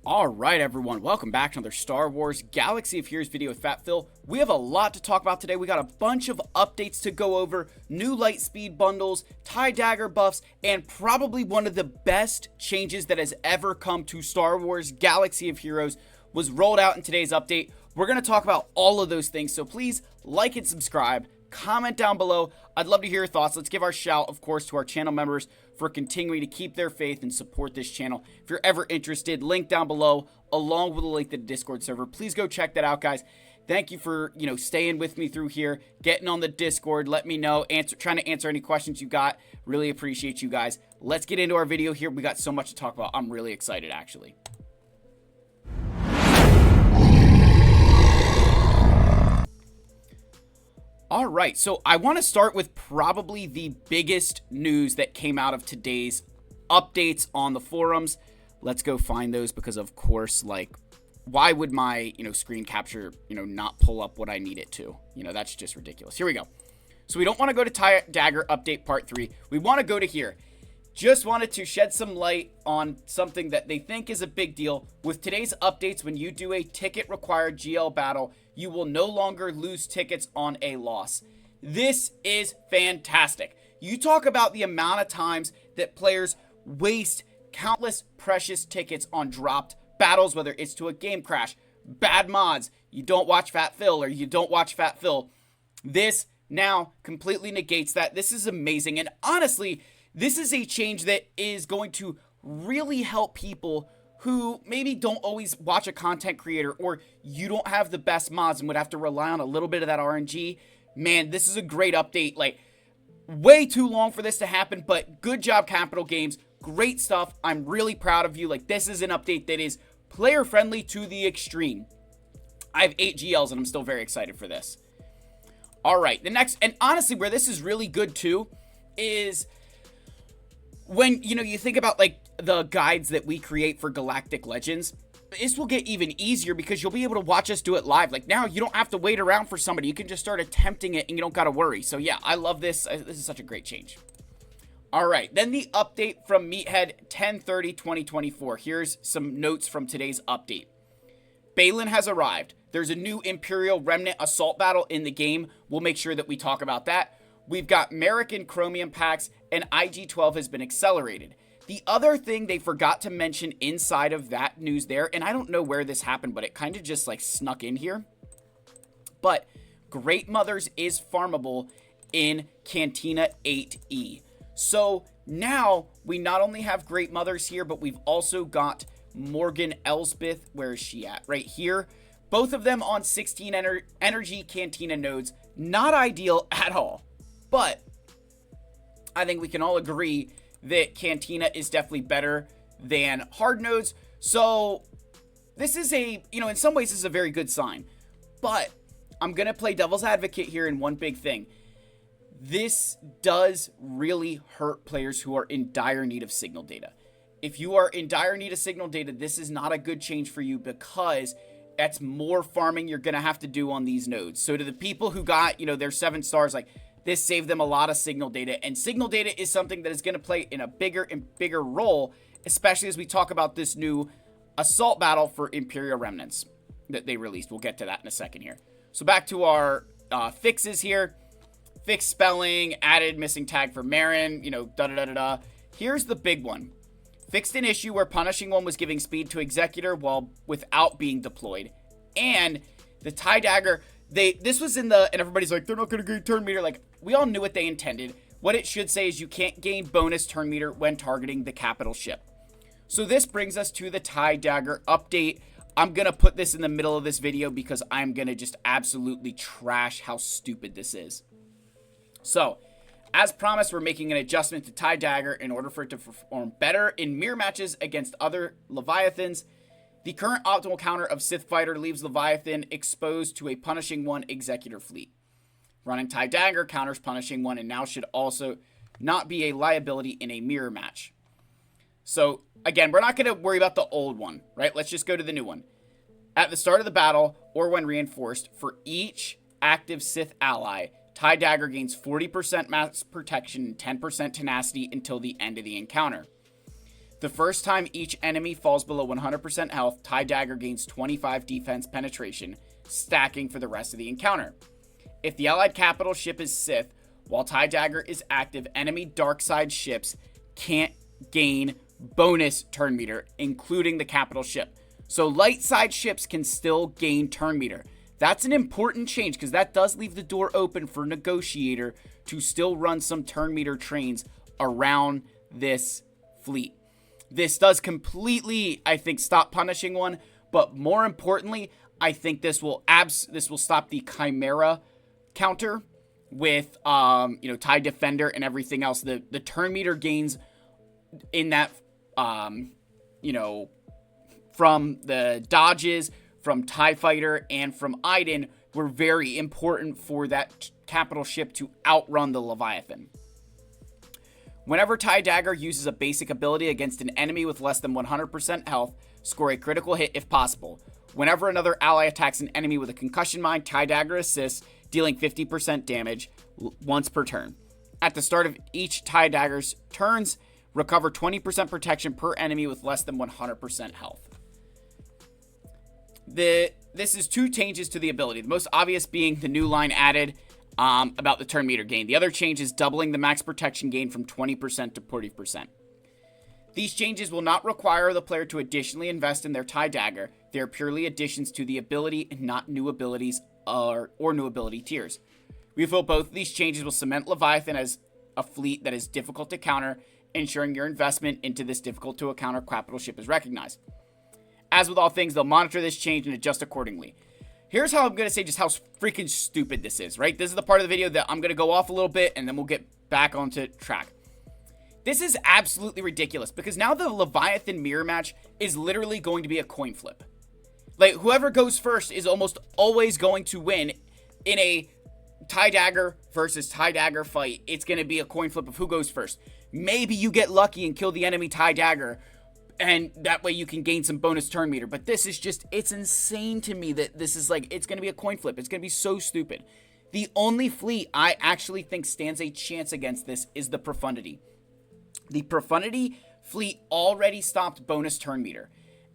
Alright everyone, welcome back to another Star Wars Galaxy of Heroes video with Fat Phil. We have a lot to talk about today. We got a bunch of updates to go over, new Lightspeed bundles, TIE Dagger buffs, and probably one of the best changes that has ever come to Star Wars Galaxy of Heroes was rolled out in today's update. We're going to talk about all of those things, so please like and subscribe. Comment down below. I'd love to hear your thoughts. Let's give our shout, of course, to our channel members for continuing to keep their faith and support this channel. If you're ever interested, link down below, along with a link to the Discord server. Please go check that out, guys. Thank you for, staying with me through here, getting on the Discord. Let me know, trying to answer any questions you got. Really appreciate you guys. Let's get into our video here. We got so much to talk about. I'm really excited, actually. All right, so I want to start with probably the biggest news that came out of today's updates on the forums. Let's go find those because, of course, why would my, screen capture, not pull up what I need it to? That's just ridiculous. Here we go. So we don't want to go to TIE Dagger update part 3. We want to go to here. Just wanted to shed some light on something that they think is a big deal. With today's updates, when you do a ticket required GL battle, you will no longer lose tickets on a loss. This is fantastic. You talk about the amount of times that players waste countless precious tickets on dropped battles, whether it's to a game crash, bad mods, you don't watch Fat Phil, or you don't watch Fat Phil. This now completely negates that. This is amazing. And honestly, this is a change that is going to really help people who maybe don't always watch a content creator, or you don't have the best mods and would have to rely on a little bit of that RNG. Man, this is a great update. Way too long for this to happen, but good job, Capital Games. Great stuff. I'm really proud of you. This is an update that is player friendly to the extreme. I have 8 GLs and I'm still very excited for this. All right, the next, and honestly, where this is really good too, is when, you think about the guides that we create for Galactic Legends. This will get even easier because you'll be able to watch us do it live. Now you don't have to wait around for somebody. You can just start attempting it and you don't got to worry. So yeah, I love this. This is such a great change. All right, then the update from Meathead 10/30/2024. Here's some notes from today's update. Baylan has arrived. There's a new Imperial Remnant assault battle in the game. We'll make sure that we talk about that. We've got American Chromium packs, and IG-12 has been accelerated. The other thing they forgot to mention inside of that news there, and I don't know where this happened, but it kind of just snuck in here. But Great Mothers is farmable in Cantina 8E. So now we not only have Great Mothers here, but we've also got Morgan Elsbeth. Where is she at? Right here. Both of them on 16 energy Cantina nodes. Not ideal at all. But I think we can all agree that Cantina is definitely better than hard nodes. So this is in some ways this is a very good sign. But I'm going to play devil's advocate here in one big thing. This does really hurt players who are in dire need of signal data. If you are in dire need of signal data, this is not a good change for you because that's more farming you're going to have to do on these nodes. So to the people who got, their 7 stars, this saved them a lot of signal data, and signal data is something that is going to play in a bigger and bigger role, especially as we talk about this new assault battle for Imperial Remnants that they released. We'll get to that in a second here. So back to our fixes here. Fixed spelling, added missing tag for Marin, da-da-da-da-da. Here's the big one. Fixed an issue where Punishing One was giving speed to Executor without being deployed. And the TIE Dagger, this was in and everybody's like, they're not going to gain turn meter. We all knew what they intended. What it should say is you can't gain bonus turn meter when targeting the capital ship. So this brings us to the TIE Dagger update. I'm going to put this in the middle of this video because I'm going to just absolutely trash how stupid this is. So, as promised, we're making an adjustment to TIE Dagger in order for it to perform better in mirror matches against other Leviathans. The current optimal counter of Sith Fighter leaves Leviathan exposed to a Punishing One Executor fleet. Running TIE Dagger counters Punishing One and now should also not be a liability in a mirror match. So, again, we're not going to worry about the old one, right? Let's just go to the new one. At the start of the battle, or when reinforced, for each active Sith ally, TIE Dagger gains 40% max protection and 10% tenacity until the end of the encounter. The first time each enemy falls below 100% health, TIE Dagger gains 25 defense penetration, stacking for the rest of the encounter. If the allied capital ship is Sith, while TIE Dagger is active, enemy dark side ships can't gain bonus turn meter, including the capital ship. So light side ships can still gain turn meter. That's an important change because that does leave the door open for Negotiator to still run some turn meter trains around this fleet. This does completely, I think, stop punishing one, but more importantly, I think this will stop the Chimera counter with TIE Defender and everything else. The turn meter gains in that from the dodges, from TIE Fighter, and from Iden were very important for that capital ship to outrun the Leviathan. Whenever TIE Dagger uses a basic ability against an enemy with less than 100% health, score a critical hit if possible. Whenever another ally attacks an enemy with a concussion mine, TIE Dagger assists, dealing 50% damage once per turn. At the start of each TIE Dagger's turns, recover 20% protection per enemy with less than 100% health. This is two changes to the ability. The most obvious being the new line added about the turn meter gain. The other change is doubling the max protection gain from 20% to 40%. These changes will not require the player to additionally invest in their TIE Dagger. They are purely additions to the ability and not new abilities or new ability tiers. We feel both of these changes will cement Leviathan as a fleet that is difficult to counter, ensuring your investment into this difficult to counter capital ship is recognized. As with all things, they'll monitor this change and adjust accordingly. Here's how I'm going to say just how freaking stupid this is, right? This is the part of the video that I'm going to go off a little bit and then we'll get back onto track. This is absolutely ridiculous because now the Leviathan mirror match is literally going to be a coin flip. Like, whoever goes first is almost always going to win in a TIE Dagger versus TIE Dagger fight. It's going to be a coin flip of who goes first. Maybe you get lucky and kill the enemy TIE Dagger, and that way you can gain some bonus turn meter. But this is just, it's insane to me that this is like, it's going to be a coin flip. It's going to be so stupid. The only fleet I actually think stands a chance against this is the Profundity. The Profundity fleet already stopped bonus turn meter.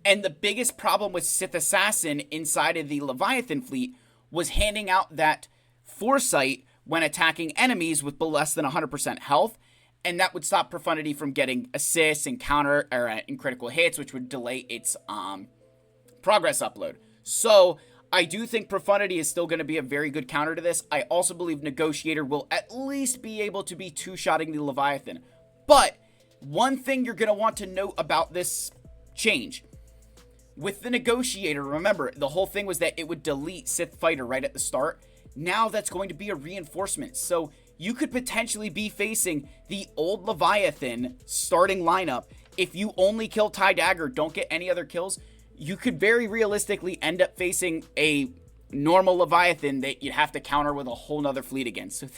And the biggest problem with Sith Assassin inside of the Leviathan fleet was handing out that foresight when attacking enemies with less than 100% health. And that would stop Profundity from getting assists and counter or and critical hits, which would delay its progress upload. So I do think Profundity is still going to be a very good counter to this. I also believe Negotiator will at least be able to be two-shotting the Leviathan. But one thing you're going to want to note about this change. With the Negotiator, remember, the whole thing was that it would delete Sith Fighter right at the start. Now that's going to be a reinforcement. So you could potentially be facing the old Leviathan starting lineup. If you only kill TIE Dagger, don't get any other kills, you could very realistically end up facing a normal Leviathan that you'd have to counter with a whole nother fleet again. So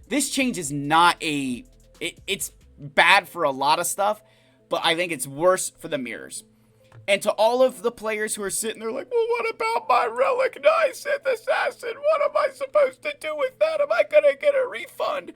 this change is not it's bad for a lot of stuff, but I think it's worse for the mirrors. And to all of the players who are sitting there like, well, what about my Relic 9 Sith Assassin? What am I supposed to do with that? Am I going to get a refund?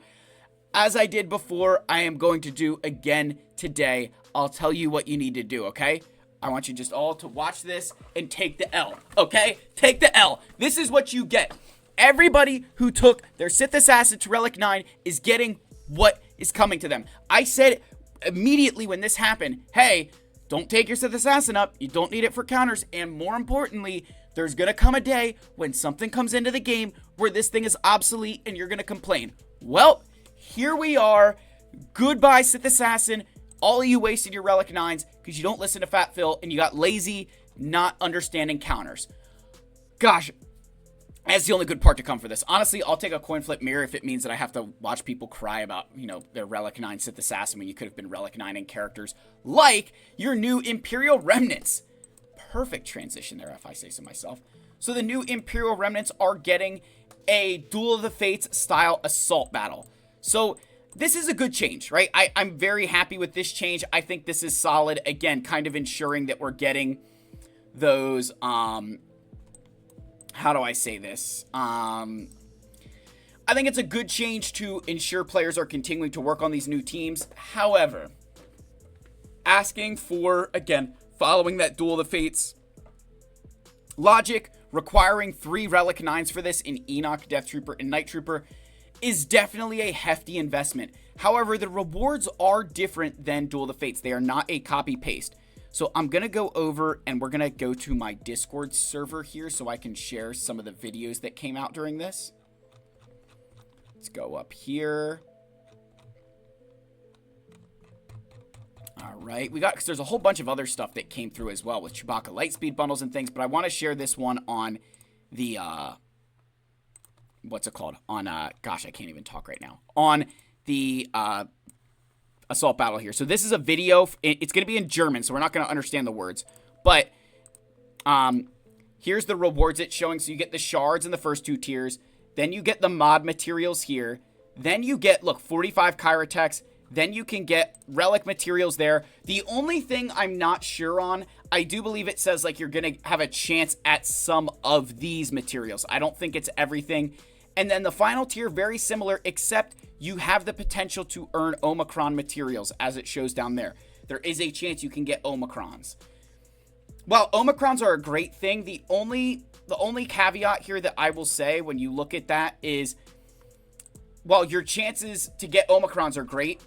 As I did before, I am going to do again today. I'll tell you what you need to do, okay? I want you just all to watch this and take the L, okay? Take the L. This is what you get. Everybody who took their Sith Assassin to Relic 9 is getting what is coming to them. I said immediately when this happened, hey, don't take your Sith Assassin up. You don't need it for counters. And more importantly, there's going to come a day when something comes into the game where this thing is obsolete and you're going to complain. Well, here we are. Goodbye, Sith Assassin. All of you wasted your Relic 9s because you don't listen to Fat Phil and you got lazy, not understanding counters. Gosh, that's the only good part to come for this. Honestly, I'll take a coin flip mirror if it means that I have to watch people cry about, their Relic 9 Sith Assassin when you could have been Relic 9 in characters like your new Imperial Remnants. Perfect transition there, if I say so myself. So the new Imperial Remnants are getting a Duel of the Fates style assault battle. So this is a good change, right? I'm very happy with this change. I think this is solid. Again, kind of ensuring that we're getting those, how do I say this? I think it's a good change to ensure players are continuing to work on these new teams. However, asking for, again, following that Duel of the Fates logic, requiring 3 Relic 9s for this in Enoch, Death Trooper, and Night Trooper is definitely a hefty investment. However, the rewards are different than Duel of the Fates. They are not a copy-paste. So I'm going to go over and we're going to go to my Discord server here so I can share some of the videos that came out during this. Let's go up here. All right, because there's a whole bunch of other stuff that came through as well with Chewbacca Lightspeed bundles and things, but I want to share this one on the, what's it called? On, gosh, I can't even talk right now. On the, Assault Battle here. So this is a video. It's going to be in German, so we're not going to understand the words. But, here's the rewards it's showing. So you get the shards in the first 2 tiers. Then you get the mod materials here. Then you get, look, 45 Kyrotex. Then you can get relic materials there. The only thing I'm not sure on, I do believe it says like you're going to have a chance at some of these materials. I don't think it's everything. And then the final tier, very similar, except you have the potential to earn Omicron materials as it shows down there. There is a chance you can get Omicrons. While Omicrons are a great thing, the only caveat here that I will say when you look at that is, while your chances to get Omicrons are great,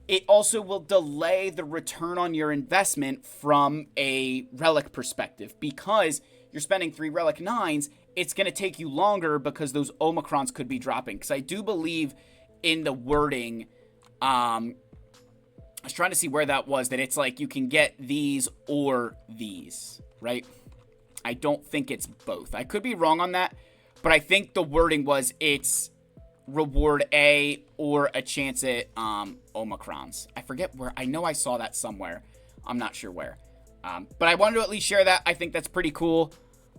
it also will delay the return on your investment from a relic perspective. Because you're spending 3 relic 9s, it's going to take you longer because those Omicrons could be dropping. Because I do believe in the wording, I was trying to see where that was, that it's like you can get these or these, right? I don't think it's both. I could be wrong on that, but I think the wording was it's reward A or a chance at Omicrons. I forget where. I know I saw that somewhere. I'm not sure where. But I wanted to at least share that. I think that's pretty cool.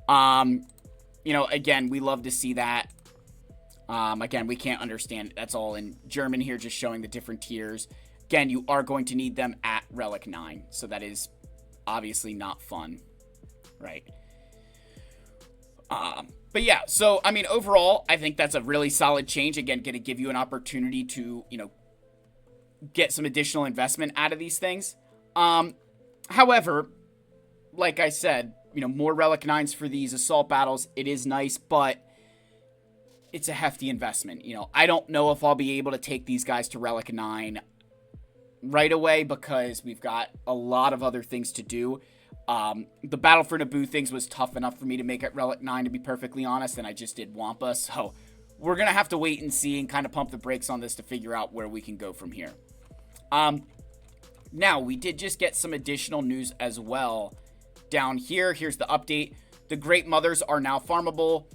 You know, again, we love to see that. Again, we can't understand. That's all in German here, just showing the different tiers. Again, you are going to need them at Relic 9. So that is obviously not fun, right? But yeah, so, I mean, overall, I think that's a really solid change. Again, going to give you an opportunity to, you know, get some additional investment out of these things. However, like I said, you know, more Relic 9s for these assault battles. It is nice, but it's a hefty investment. You know, I don't know if I'll be able to take these guys to Relic 9 right away because we've got a lot of other things to do. The Battle for Naboo things was tough enough for me to make at Relic 9, to be perfectly honest, and I just did Wampa, so we're going to have to wait and see and kind of pump the brakes on this to figure out where we can go from here. Now, we did just get some additional news as well down here. Here's the update. The Great Mothers are now farmable,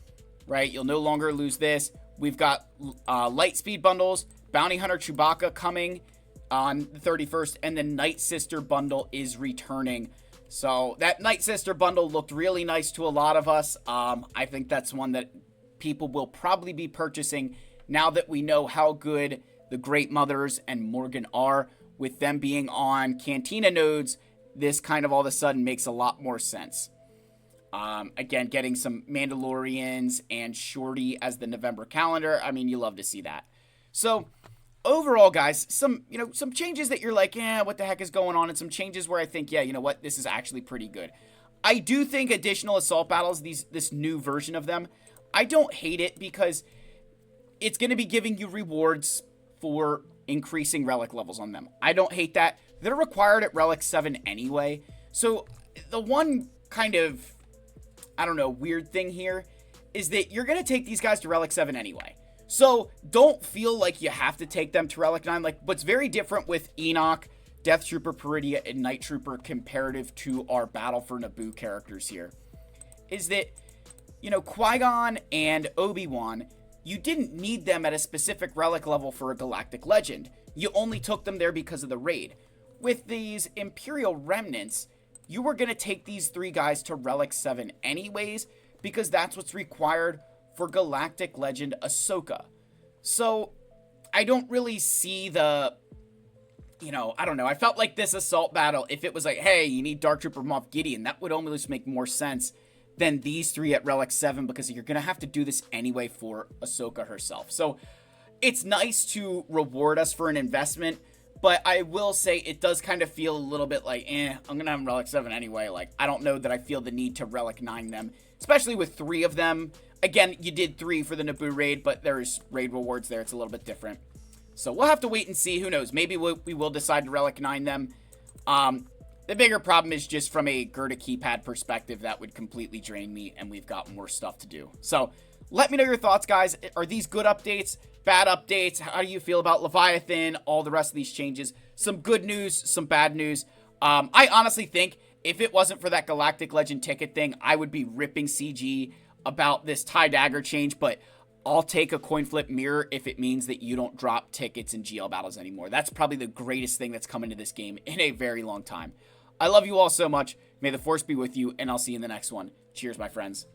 right? You'll no longer lose this. We've got Lightspeed bundles, Bounty Hunter Chewbacca coming on the 31st, and the Night Sister bundle is returning. So that Night Sister bundle looked really nice to a lot of us. I think that's one that people will probably be purchasing now that we know how good the Great Mothers and Morgan are. With them being on Cantina nodes, this kind of all of a sudden makes a lot more sense. Again, getting some Mandalorians and Shorty as the November calendar. I mean, you love to see that. So overall, guys, some changes that you're like, yeah, what the heck is going on? And some changes where I think, yeah, you know what, this is actually pretty good. I do think additional assault battles, this new version of them, I don't hate it because it's going to be giving you rewards for increasing relic levels on them. I don't hate that. They're required at Relic 7 anyway. So the one kind of, I don't know, weird thing here is that you're going to take these guys to Relic 7 anyway. So don't feel like you have to take them to Relic 9. Like, what's very different with Enoch, Death Trooper, Peridia, and Night Trooper comparative to our Battle for Naboo characters here is that, you know, Qui-Gon and Obi-Wan, you didn't need them at a specific relic level for a Galactic Legend. You only took them there because of the raid. With these Imperial Remnants, you were going to take these 3 guys to Relic 7 anyways, because that's what's required for Galactic Legend Ahsoka. So, I don't really see the, you know, I don't know. I felt like this assault battle, if it was like, hey, you need Dark Trooper Moff Gideon, that would almost make more sense than these 3 at Relic 7, because you're going to have to do this anyway for Ahsoka herself. So, it's nice to reward us for an investment, but I will say it does kind of feel a little bit like, I'm going to have Relic 7 anyway. Like, I don't know that I feel the need to Relic 9 them, especially with 3 of them. Again, you did 3 for the Naboo raid, but there's raid rewards there. It's a little bit different. So we'll have to wait and see. Who knows? Maybe we will decide to Relic 9 them. The bigger problem is just from a Gerda keypad perspective, that would completely drain me, and we've got more stuff to do. So let me know your thoughts, guys. Are these good updates? Bad updates? How do you feel about Leviathan? All the rest of these changes? Some good news, some bad news. I honestly think if it wasn't for that Galactic Legend ticket thing, I would be ripping CG about this TIE Dagger change, but I'll take a coin flip mirror if it means that you don't drop tickets in GL battles anymore. That's probably the greatest thing that's come into this game in a very long time. I love you all so much. May the Force be with you, and I'll see you in the next one. Cheers, my friends.